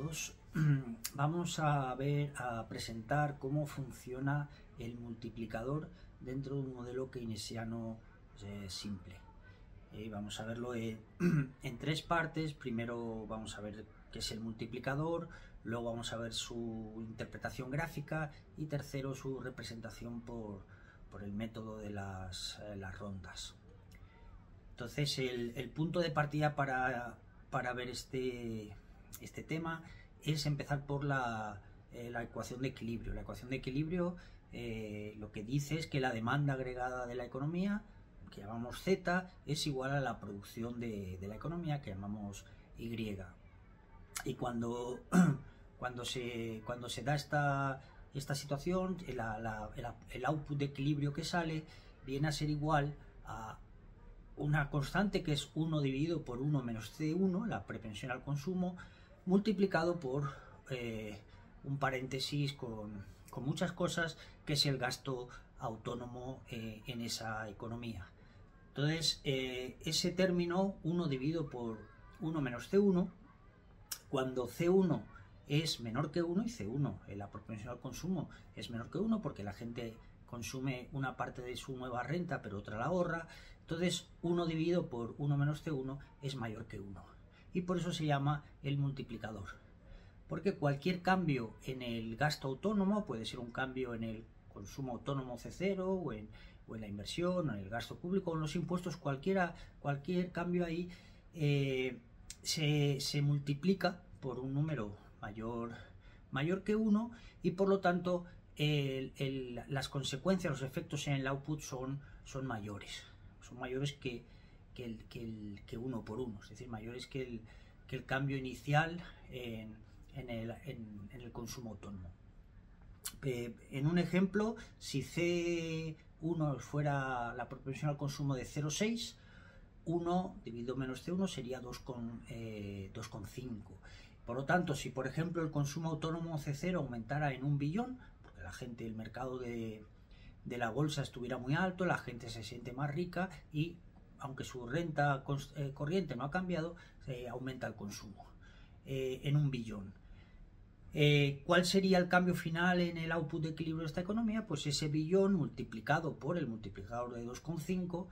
todos. Vamos a presentar cómo funciona el multiplicador dentro de un modelo keynesiano simple. Vamos a verlo en tres partes. Primero vamos a ver qué es el multiplicador, luego vamos a ver su interpretación gráfica y tercero su representación por el método de las rondas. Entonces el punto de partida para ver este tema es empezar por la ecuación de equilibrio. La ecuación de equilibrio lo que dice es que la demanda agregada de la economía, que llamamos Z, es igual a la producción de la economía, que llamamos Y. Y cuando se da esta situación, el output de equilibrio que sale viene a ser igual a una constante que es 1 dividido por 1 menos C1, la propensión al consumo, multiplicado por un paréntesis con muchas cosas, que es el gasto autónomo en esa economía. Entonces, ese término 1 dividido por 1 menos C1, cuando C1 es menor que 1 y C1, la propensión al consumo, es menor que 1 porque la gente consume una parte de su nueva renta pero otra la ahorra, entonces 1 dividido por 1 menos C1 es mayor que 1 y por eso se llama el multiplicador, porque cualquier cambio en el gasto autónomo, puede ser un cambio en el consumo autónomo C0 o en la inversión o en el gasto público o en los impuestos, cualquier cambio ahí se multiplica por un número mayor que 1 y por lo tanto las consecuencias, los efectos en el output son mayores que 1 por 1, es decir, mayores que el cambio inicial en el consumo autónomo. En un ejemplo, si C1 fuera la propensión al consumo de 0,6, 1 dividido menos C1 sería 2,5. Por lo tanto, si por ejemplo el consumo autónomo C0 aumentara en 1 billón, porque el mercado de la bolsa estuviera muy alto, la gente se siente más rica y aunque su renta corriente no ha cambiado, aumenta el consumo en 1 billón. ¿Cuál sería el cambio final en el output de equilibrio de esta economía? Pues ese billón multiplicado por el multiplicador de 2,5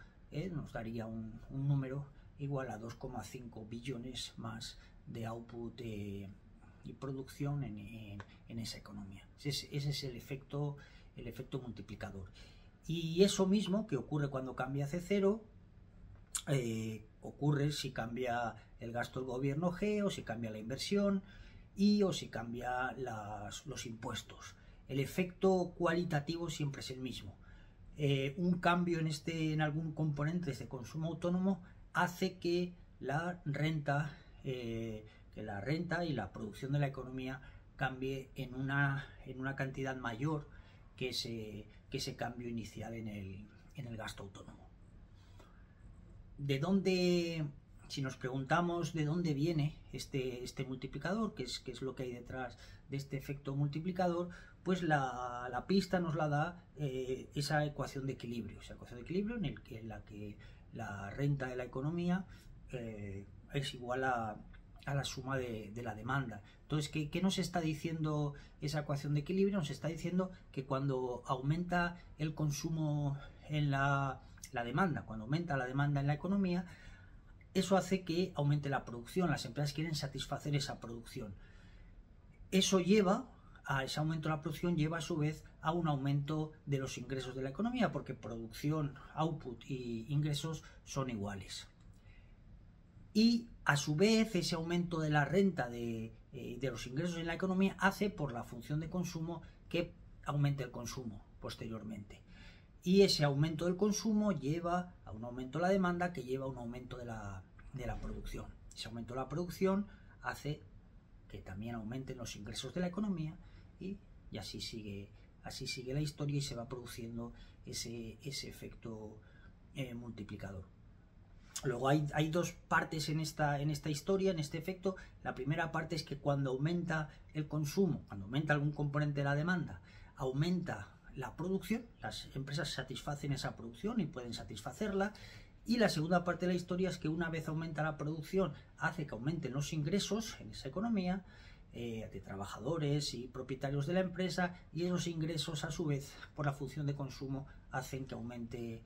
nos daría un número igual a 2,5 billones más de output y producción en esa economía. Ese es el efecto multiplicador. Y eso mismo que ocurre cuando cambia C0, ocurre si cambia el gasto del gobierno G, o si cambia la inversión I, o si cambia los impuestos. El efecto cualitativo siempre es el mismo. Un cambio en algún componente de este consumo autónomo hace que la renta y la producción de la economía cambie en una cantidad mayor que ese cambio inicial en el gasto autónomo. Si nos preguntamos de dónde viene este multiplicador, qué es lo que hay detrás de este efecto multiplicador, pues la pista nos la da esa ecuación de equilibrio, en la que la renta de la economía es igual a la suma de la demanda. Entonces, ¿qué nos está diciendo esa ecuación de equilibrio? Nos está diciendo que cuando aumenta el consumo en la demanda, cuando aumenta la demanda en la economía, eso hace que aumente la producción. Las empresas quieren satisfacer esa producción. Ese aumento de la producción lleva a su vez a un aumento de los ingresos de la economía, porque producción, output y ingresos son iguales. Y a su vez ese aumento de la renta de los ingresos en la economía hace, por la función de consumo, que aumente el consumo posteriormente. Y ese aumento del consumo lleva a un aumento de la demanda, que lleva a un aumento de la producción. Ese aumento de la producción hace que también aumenten los ingresos de la economía y así sigue la historia y se va produciendo ese efecto multiplicador. Luego hay dos partes en esta historia, en este efecto. La primera parte es que cuando aumenta el consumo, cuando aumenta algún componente de la demanda, aumenta la producción, las empresas satisfacen esa producción y pueden satisfacerla. Y la segunda parte de la historia es que una vez aumenta la producción, hace que aumenten los ingresos en esa economía, de trabajadores y propietarios de la empresa, y esos ingresos a su vez por la función de consumo hacen que aumente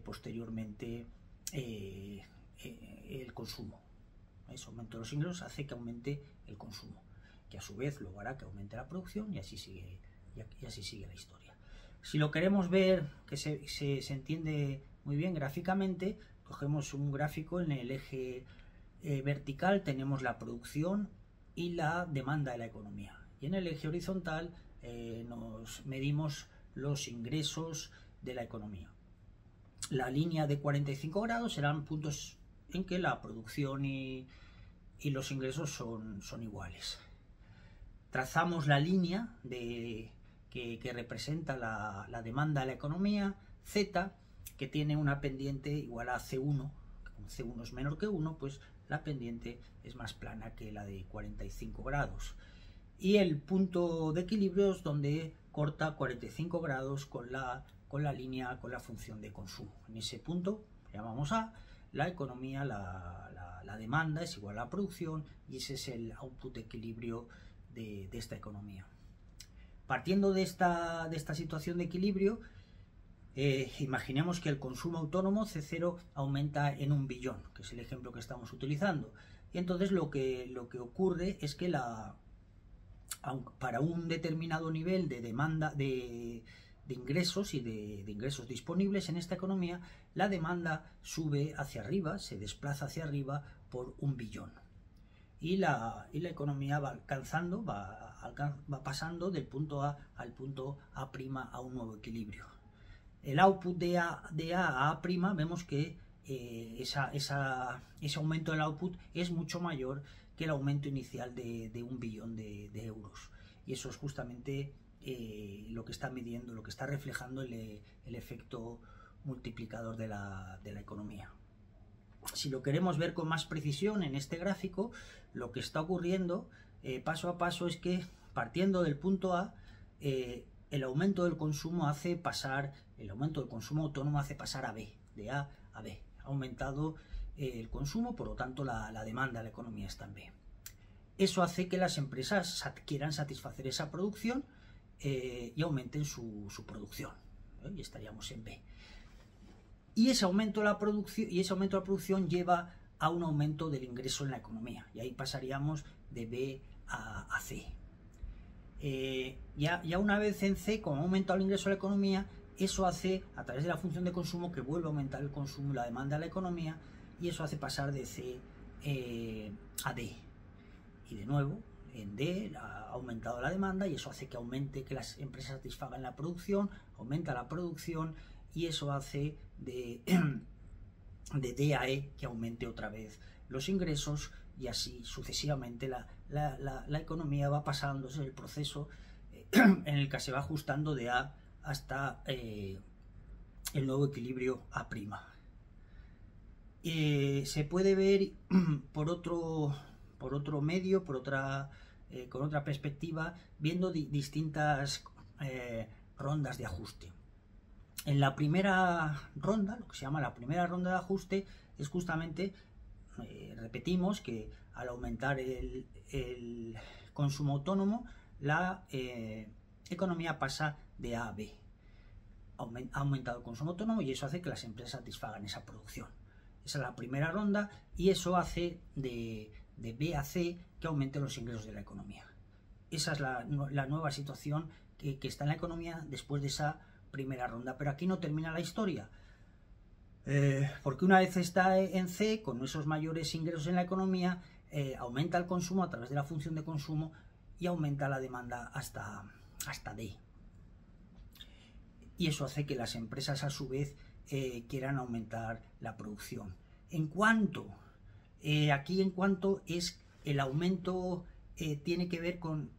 posteriormente el consumo. Ese aumento de los ingresos hace que aumente el consumo, que a su vez luego hará que aumente la producción, y así sigue la historia. Si lo queremos ver, que se entiende muy bien gráficamente, cogemos un gráfico. En el eje vertical tenemos la producción y la demanda de la economía, y en el eje horizontal nos medimos los ingresos de la economía. La línea de 45 grados serán puntos en que la producción y los ingresos son iguales. Trazamos la línea que representa la demanda de la economía, Z, que tiene una pendiente igual a C1. Como C1 es menor que 1, pues la pendiente es más plana que la de 45 grados. Y el punto de equilibrio es donde corta 45 grados con la línea, con la función de consumo. En ese punto llamamos A, la economía, la demanda es igual a la producción, y ese es el output de equilibrio de esta economía. Partiendo de esta situación de equilibrio, imaginemos que el consumo autónomo C0 aumenta en 1 billón, que es el ejemplo que estamos utilizando. Y entonces lo que ocurre es que para un determinado nivel de demanda de ingresos y de ingresos disponibles en esta economía, la demanda sube hacia arriba, se desplaza hacia arriba por 1 billón. Y la economía va pasando del punto A al punto A' a un nuevo equilibrio. El output de A a A', vemos que ese aumento del output es mucho mayor que el aumento inicial de 1 billón de euros. Y eso es justamente lo que está midiendo, lo que está reflejando el efecto multiplicador de la economía. Si lo queremos ver con más precisión en este gráfico, lo que está ocurriendo paso a paso es que, partiendo del punto A, el aumento del consumo autónomo hace pasar a B, de A a B. Ha aumentado el consumo, por lo tanto la demanda de la economía está en B. Eso hace que las empresas quieran satisfacer esa producción y aumenten su producción, y estaríamos en B. Y ese aumento de la producción lleva a un aumento del ingreso en la economía, y ahí pasaríamos de B a C. Ya una vez en C, como ha aumentado el ingreso de la economía, eso hace, a través de la función de consumo, que vuelva a aumentar el consumo y la demanda de la economía, y eso hace pasar de C a D. Y de nuevo, en D ha aumentado la demanda, y eso hace que aumente, que las empresas satisfagan la producción, aumenta la producción, y eso hace de D a E que aumente otra vez los ingresos, y así sucesivamente la economía va pasando. Es el proceso en el que se va ajustando de A hasta el nuevo equilibrio A'. Se puede ver por otro medio, con otra perspectiva, viendo distintas rondas de ajuste. En la primera ronda, lo que se llama la primera ronda de ajuste, es justamente, repetimos, que al aumentar el consumo autónomo, la economía pasa de A a B. Ha aumentado el consumo autónomo, y eso hace que las empresas satisfagan esa producción. Esa es la primera ronda, y eso hace de B a C que aumenten los ingresos de la economía. Esa es la nueva situación que está en la economía después de esa primera ronda. Pero aquí no termina la historia, porque una vez está en C, con esos mayores ingresos en la economía, aumenta el consumo a través de la función de consumo, y aumenta la demanda hasta D. Y eso hace que las empresas, a su vez, quieran aumentar la producción. Aquí en cuanto es el aumento, tiene que ver con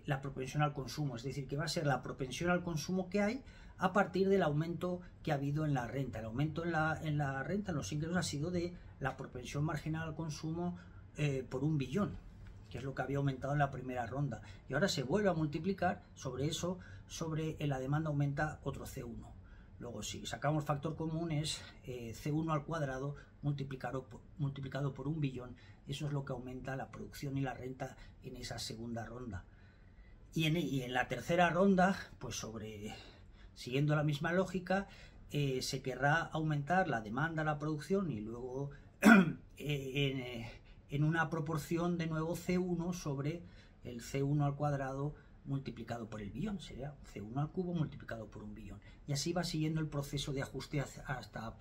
la propensión al consumo, es decir, que va a ser la propensión al consumo que hay a partir del aumento que ha habido en la renta. El aumento en la renta, en los ingresos, ha sido de la propensión marginal al consumo por 1 billón, que es lo que había aumentado en la primera ronda, y ahora se vuelve a multiplicar sobre eso, sobre la demanda aumenta otro C1. Luego, si sacamos factor común, es C1 al cuadrado multiplicado por 1 billón. Eso es lo que aumenta la producción y la renta en esa segunda ronda. Y en la tercera ronda, pues siguiendo la misma lógica, se querrá aumentar la demanda, la producción, y luego en una proporción de nuevo C1 sobre el C1 al cuadrado multiplicado por el billón. Sería C1 al cubo multiplicado por 1 billón. Y así va siguiendo el proceso de ajuste hasta A'.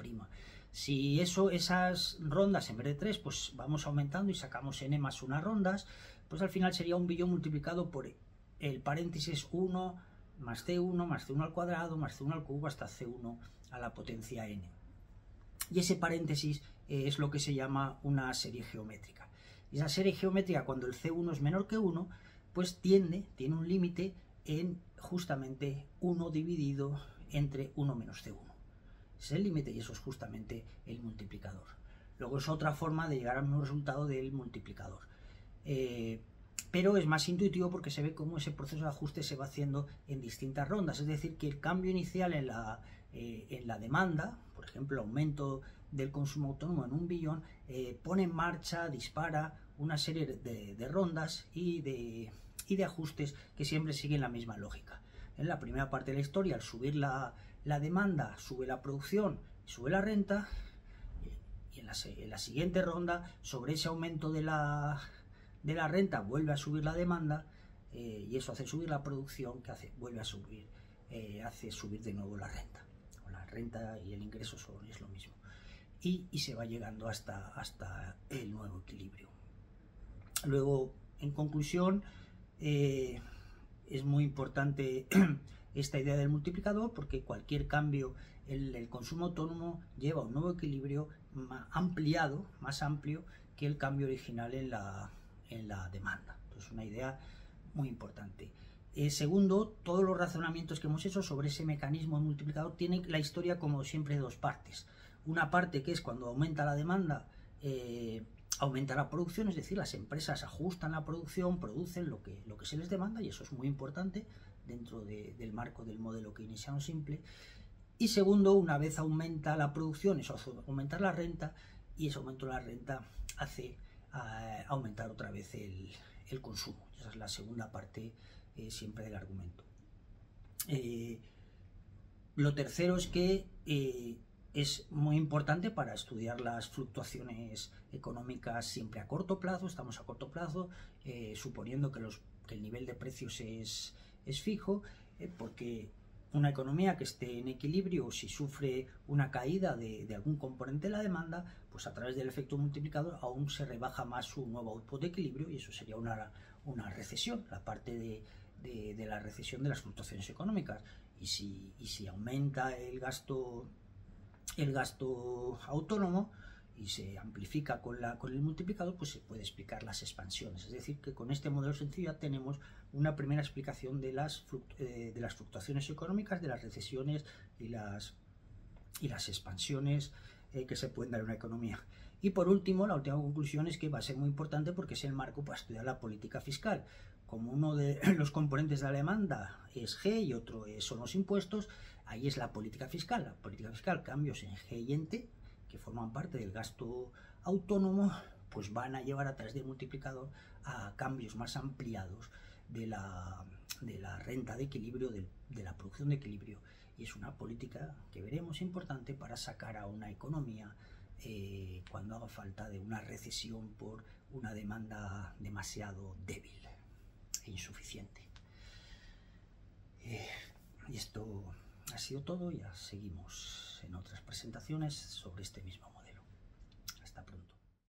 Si esas rondas, en vez de 3, pues vamos aumentando y sacamos n más 1 rondas, pues al final sería 1 billón multiplicado por el paréntesis 1 más C1 más C1 al cuadrado más C1 al cubo hasta C1 a la potencia n. Y ese paréntesis es lo que se llama una serie geométrica. Y esa serie geométrica, cuando el C1 es menor que 1, pues tiene un límite en justamente 1 dividido entre 1 menos C1. Ese es el límite y eso es justamente el multiplicador. Luego es otra forma de llegar al mismo resultado del multiplicador. Pero es más intuitivo porque se ve cómo ese proceso de ajuste se va haciendo en distintas rondas. Es decir, que el cambio inicial en la demanda, por ejemplo, el aumento del consumo autónomo en 1 billón, pone en marcha, dispara una serie de rondas y de ajustes que siempre siguen la misma lógica. En la primera parte de la historia, al subir la demanda, sube la producción, sube la renta, y en la siguiente ronda, sobre ese aumento de la renta, vuelve a subir la demanda, y eso hace subir la producción, que vuelve a subir, hace subir de nuevo la renta. La renta y el ingreso es lo mismo. Y se va llegando hasta el nuevo equilibrio. Luego, en conclusión, es muy importante esta idea del multiplicador, porque cualquier cambio en el consumo autónomo lleva a un nuevo equilibrio más amplio que el cambio original en la demanda. Entonces, una idea muy importante. Segundo, todos los razonamientos que hemos hecho sobre ese mecanismo multiplicador tienen la historia, como siempre, de dos partes. Una parte que es cuando aumenta la demanda, aumenta la producción, es decir, las empresas ajustan la producción, producen lo que se les demanda, y eso es muy importante dentro del marco del modelo keynesiano simple. Y segundo, una vez aumenta la producción, eso hace aumentar la renta, y ese aumento de la renta hace aumentar otra vez el consumo. Esa es la segunda parte siempre del argumento. Lo tercero es que es muy importante para estudiar las fluctuaciones económicas siempre a corto plazo. Estamos a corto plazo, suponiendo que el nivel de precios es fijo, porque una economía que esté en equilibrio, si sufre una caída de algún componente de la demanda, pues a través del efecto multiplicador aún se rebaja más su nuevo output de equilibrio, y eso sería una recesión, la parte de la recesión de las fluctuaciones económicas. Y si aumenta el gasto autónomo y se amplifica con el multiplicador, pues se puede explicar las expansiones. Es decir, que con este modelo sencillo ya tenemos una primera explicación de las fluctuaciones económicas, de las recesiones y las expansiones que se pueden dar en una economía. Y por último, la última conclusión es que va a ser muy importante porque es el marco para estudiar la política fiscal. Como uno de los componentes de la demanda es G y otro son los impuestos, ahí es la política fiscal. La política fiscal, cambios en G y en T, que forman parte del gasto autónomo, pues van a llevar a través del multiplicador a cambios más ampliados de la renta de equilibrio, de la producción de equilibrio. Y es una política que veremos importante para sacar a una economía cuando haga falta de una recesión por una demanda demasiado débil e insuficiente. Y esto ha sido todo. Ya seguimos en otras presentaciones sobre este mismo modelo.